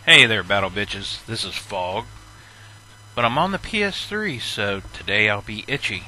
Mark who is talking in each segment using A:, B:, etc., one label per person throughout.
A: Hey there, Battle Bitches. This is Fog. But I'm on the PS3, so today I'll be itchy.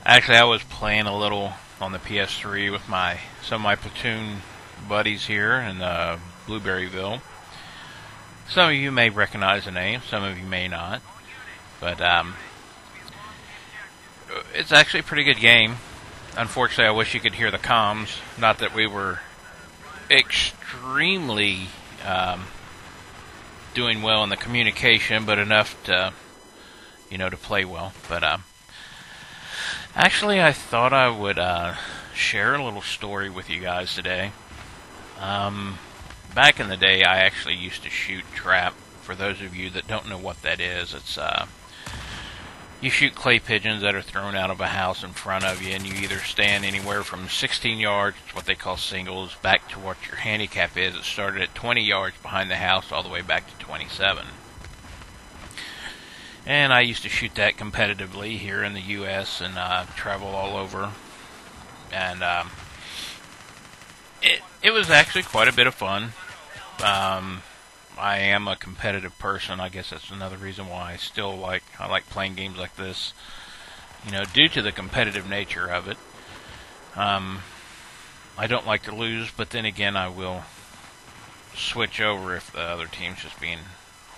A: Actually, I was playing a little on the PS3 with some of my platoon buddies here in Blueberryville. Some of you may recognize the name, some of you may not. But it's actually a pretty good game. Unfortunately, I wish you could hear the comms. Not that we were extremely doing well in the communication, but enough to, to play well. But actually, I thought I would share a little story with you guys today. Back in the day, I actually used to shoot trap. For those of you that don't know what that is, it's you shoot clay pigeons that are thrown out of a house in front of you, and you either stand anywhere from 16 yards, what they call singles, back to what your handicap is. It started at 20 yards behind the house all the way back to 27. And I used to shoot that competitively here in the U.S. and travel all over. And it was actually quite a bit of fun. I am a competitive person. I guess that's another reason why I like playing games like this. Due to the competitive nature of it. I don't like to lose, but then again, I will switch over if the other team's just being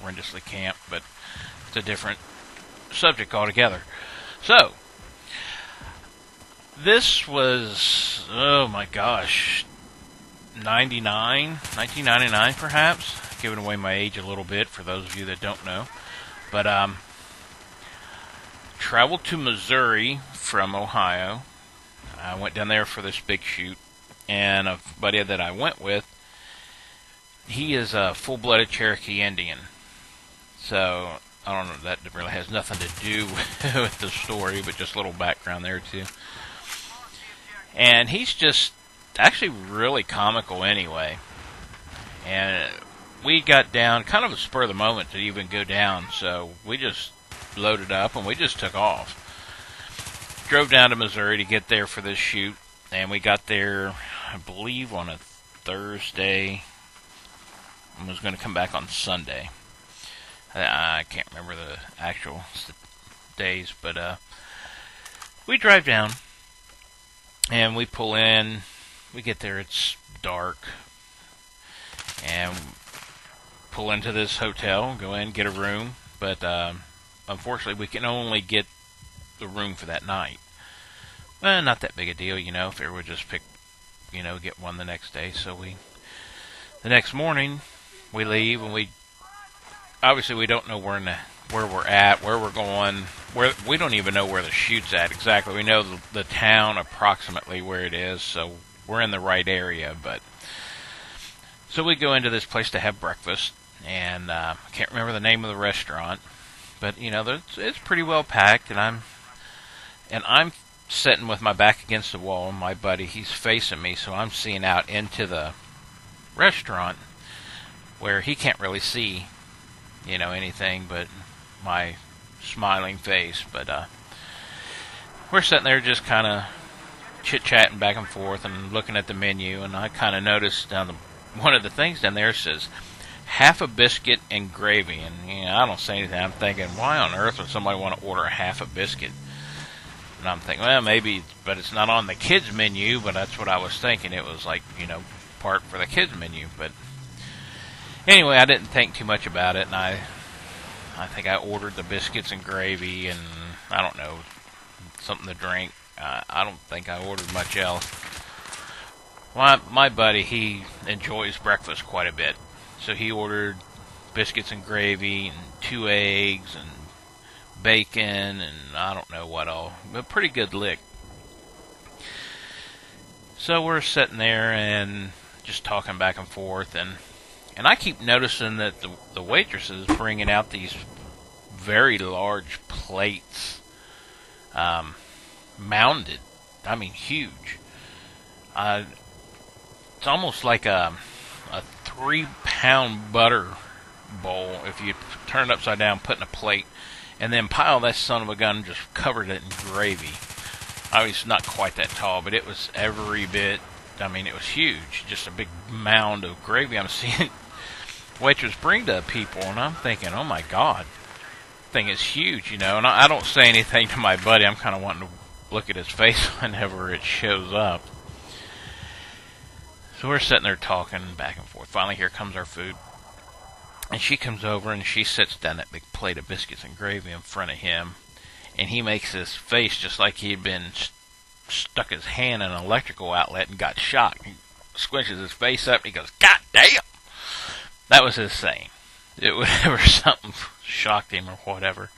A: horrendously camped. But it's a different subject altogether. So, this was, oh my gosh, 1999 perhaps. Giving away my age a little bit for those of you that don't know. But traveled to Missouri from Ohio. I went down there for this big shoot, and a buddy that I went with, he is a full-blooded Cherokee Indian. So I don't know, that really has nothing to do with the story, but just a little background there too. And he's just actually really comical anyway. And we got down, kind of a spur of the moment to even go down, so we just loaded up and we just took off. Drove down to Missouri to get there for this shoot, and we got there, I believe, on a Thursday, and was going to come back on Sunday. I can't remember the actual days, but we drive down, and we pull in. We get there, it's dark, and pull into this hotel, go in, get a room, but unfortunately we can only get the room for that night. Well, not that big a deal, if it would just get one the next day. So the next morning, we leave, and we don't know where we're at, where we're going, we don't even know where the shoot's at exactly. We know the town approximately where it is, so we're in the right area, but so we go into this place to have breakfast, and I can't remember the name of the restaurant, but it's pretty well packed, and I'm sitting with my back against the wall, and my buddy, he's facing me, so I'm seeing out into the restaurant where he can't really see, anything but my smiling face. But we're sitting there just kind of chit-chatting back and forth and looking at the menu, and I kind of noticed one of the things down there says half a biscuit and gravy, and I don't say anything. I'm thinking, why on earth would somebody want to order a half a biscuit? And I'm thinking, well, maybe, but it's not on the kids menu. But that's what I was thinking. It was like, part for the kids menu. But anyway, I didn't think too much about it, and I think I ordered the biscuits and gravy, and I don't know, something to drink. I don't think I ordered much else. My buddy, he enjoys breakfast quite a bit. So he ordered biscuits and gravy and 2 eggs and bacon and I don't know what all. A pretty good lick. So we're sitting there and just talking back and forth. And I keep noticing that the waitress is bringing out these very large plates. Mounded. I mean, huge. It's almost like a 3-pound butter bowl if you turn it upside down, put in a plate, and then pile that son of a gun, just covered it in gravy. I mean, it's not quite that tall, but it was every bit. I mean, it was huge. Just a big mound of gravy. I'm seeing waitress bring to people, and I'm thinking, oh my god, thing is huge, you know. And I don't say anything to my buddy. I'm kind of wanting to look at his face whenever it shows up. So we're sitting there talking back and forth. Finally, here comes our food. And she comes over and she sits down that big plate of biscuits and gravy in front of him. And he makes this face just like he had been stuck his hand in an electrical outlet and got shocked. He squinches his face up and he goes, "God damn!" That was his saying. It whatever something shocked him or whatever.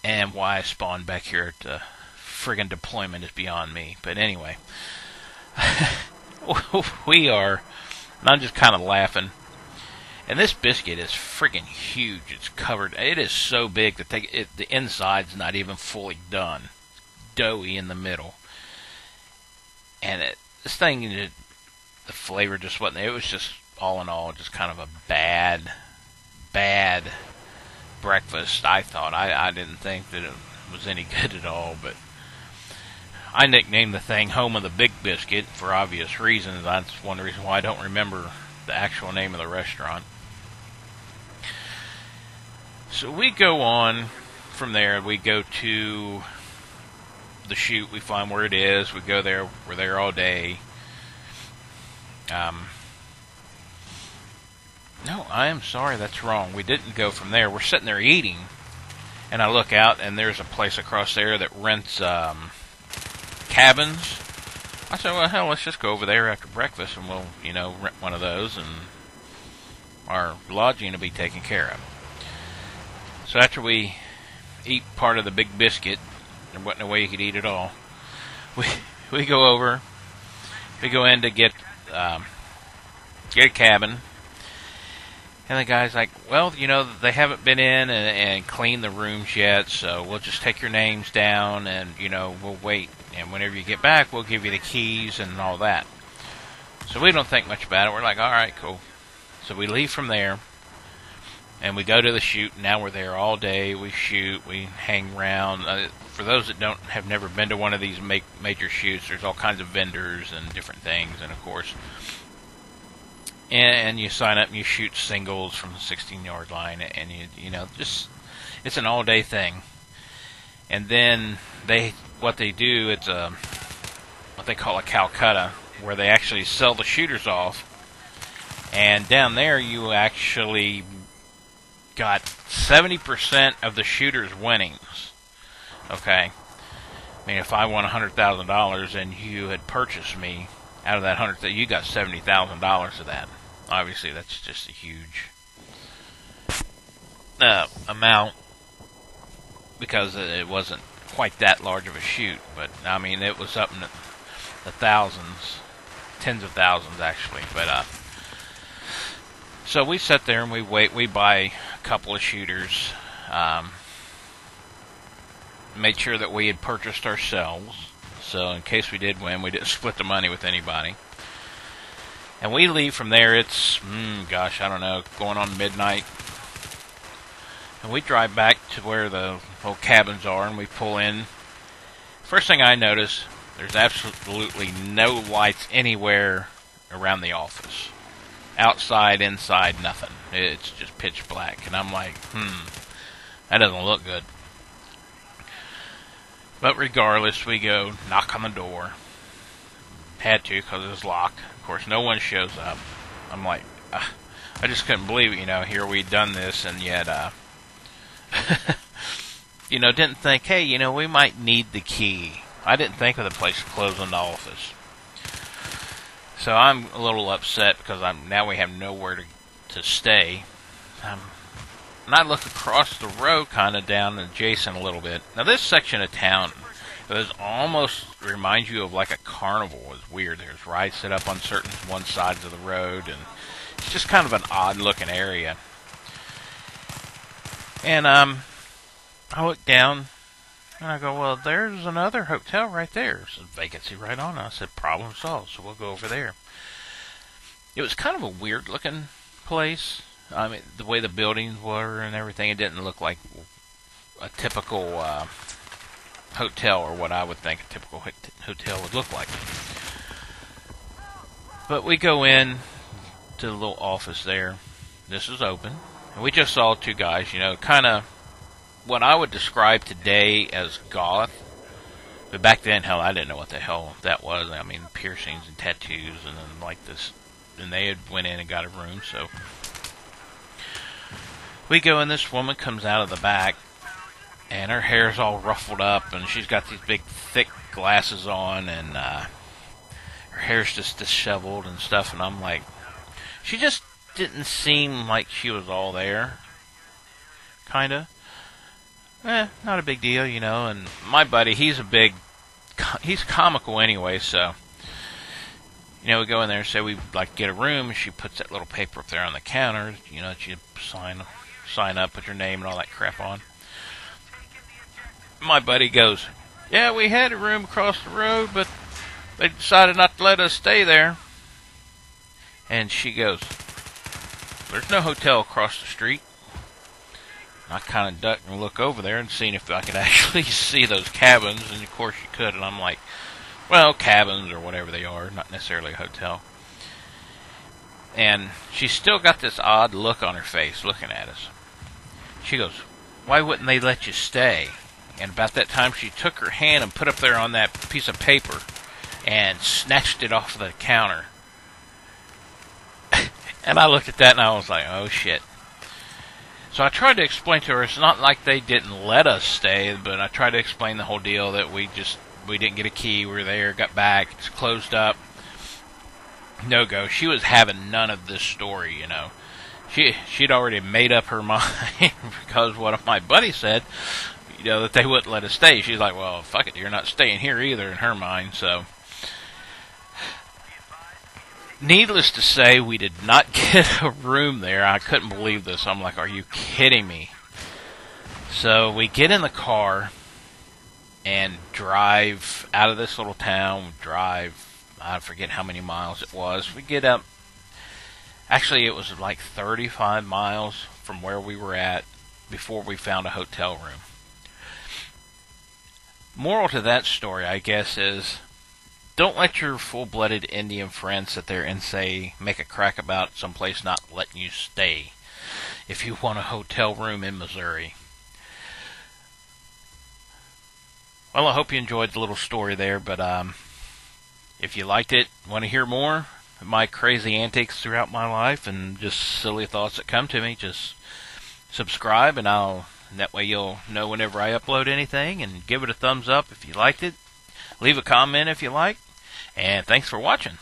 A: And why I spawned back here at the friggin' deployment is beyond me. But anyway, we are, and I'm just kind of laughing. And this biscuit is friggin' huge. It's covered. It is so big that the inside's not even fully done. Doughy in the middle. And this thing, the flavor just wasn't there. It was just, all in all, just kind of a bad breakfast, I thought. I didn't think that it was any good at all, but I nicknamed the thing Home of the Big Biscuit for obvious reasons. That's one reason why I don't remember the actual name of the restaurant. So we go on from there. We go to the shoot. We find where it is. We go there. We're there all day. No, I am sorry. That's wrong. We didn't go from there. We're sitting there eating, and I look out, and there's a place across there that rents cabins. I said, well, hell, let's just go over there after breakfast, and we'll, rent one of those, and our lodging will be taken care of. So after we eat part of the big biscuit, there wasn't no way you could eat it all. We go over. We go in to get a cabin. And the guy's like, well, they haven't been in and cleaned the rooms yet, so we'll just take your names down and, we'll wait. And whenever you get back, we'll give you the keys and all that. So we don't think much about it. We're like, all right, cool. So we leave from there. And we go to the shoot. Now we're there all day. We shoot. We hang around. For those that have never been to one of these major shoots, there's all kinds of vendors and different things. And, of course, and you sign up and you shoot singles from the 16-yard line. And, just it's an all-day thing. And then what they do, it's what they call a Calcutta, where they actually sell the shooters off. And down there, you actually got 70% of the shooter's winnings. Okay? I mean, if I won $100,000 and you had purchased me, out of that $100,000, you got $70,000 of that. Obviously, that's just a huge amount, because it wasn't quite that large of a shoot. But, I mean, it was up in the thousands, tens of thousands, actually. But, so we sit there and we wait. We buy a couple of shooters. Made sure that we had purchased ourselves. So in case we did win, we didn't split the money with anybody. And we leave from there. It's, I don't know, going on midnight. And we drive back to where the whole cabins are, and we pull in. First thing I notice, there's absolutely no lights anywhere around the office. Outside, inside, nothing. It's just pitch black. And I'm like, that doesn't look good. But regardless, we go knock on the door. Had to, because it was locked. Of course, no one shows up. I'm like, I just couldn't believe it. Here we'd done this, and yet, didn't think, hey, we might need the key. I didn't think of the place closing the office. So I'm a little upset because now we have nowhere to stay. And I look across the road, kind of down adjacent a little bit. Now this section of town, it almost reminds you of like a carnival. It's weird. There's rides set up on certain one sides of the road, and it's just kind of an odd looking area. And I look down and I go, well, there's another hotel right there. There's a vacancy right on it. I said, problem solved, so we'll go over there. It was kind of a weird looking place. I mean, the way the buildings were and everything, it didn't look like a typical hotel, or what I would think a typical hotel would look like. But we go in to the little office there, this is open. And we just saw two guys, kind of what I would describe today as goth. But back then, hell, I didn't know what the hell that was. I mean, piercings and tattoos and then like this. And they had went in and got a room, so we go in, this woman comes out of the back, and her hair's all ruffled up, and she's got these big, thick glasses on, and her hair's just disheveled and stuff, and I'm like, she just didn't seem like she was all there, kinda. Not a big deal, and my buddy, he's comical anyway, so, we go in there and say we like get a room, and she puts that little paper up there on the counter, that you sign up, put your name and all that crap on. My buddy goes, yeah, we had a room across the road, but they decided not to let us stay there. And she goes, there's no hotel across the street. I kind of ducked and look over there and seen if I could actually see those cabins, and of course you could, and I'm like, well, cabins or whatever they are, not necessarily a hotel. And she's still got this odd look on her face looking at us. She goes, why wouldn't they let you stay? And about that time she took her hand and put up there on that piece of paper and snatched it off the counter. And I looked at that and I was like, oh shit. So I tried to explain to her, it's not like they didn't let us stay, but I tried to explain the whole deal that we didn't get a key, we were there, got back, it's closed up. No go. She was having none of this story, She'd already made up her mind because one of my buddies said, that they wouldn't let us stay. She's like, well, fuck it, you're not staying here either in her mind, so. Needless to say, we did not get a room there. I couldn't believe this. I'm like, are you kidding me? So we get in the car and drive out of this little town, I forget how many miles it was. We get up, actually it was like 35 miles from where we were at before we found a hotel room. Moral to that story, I guess, is don't let your full-blooded Indian friends sit there and make a crack about someplace not letting you stay if you want a hotel room in Missouri. Well, I hope you enjoyed the little story there, but if you liked it, want to hear more of my crazy antics throughout my life and just silly thoughts that come to me, just subscribe, and that way you'll know whenever I upload anything, and give it a thumbs up if you liked it. Leave a comment if you like, and thanks for watching.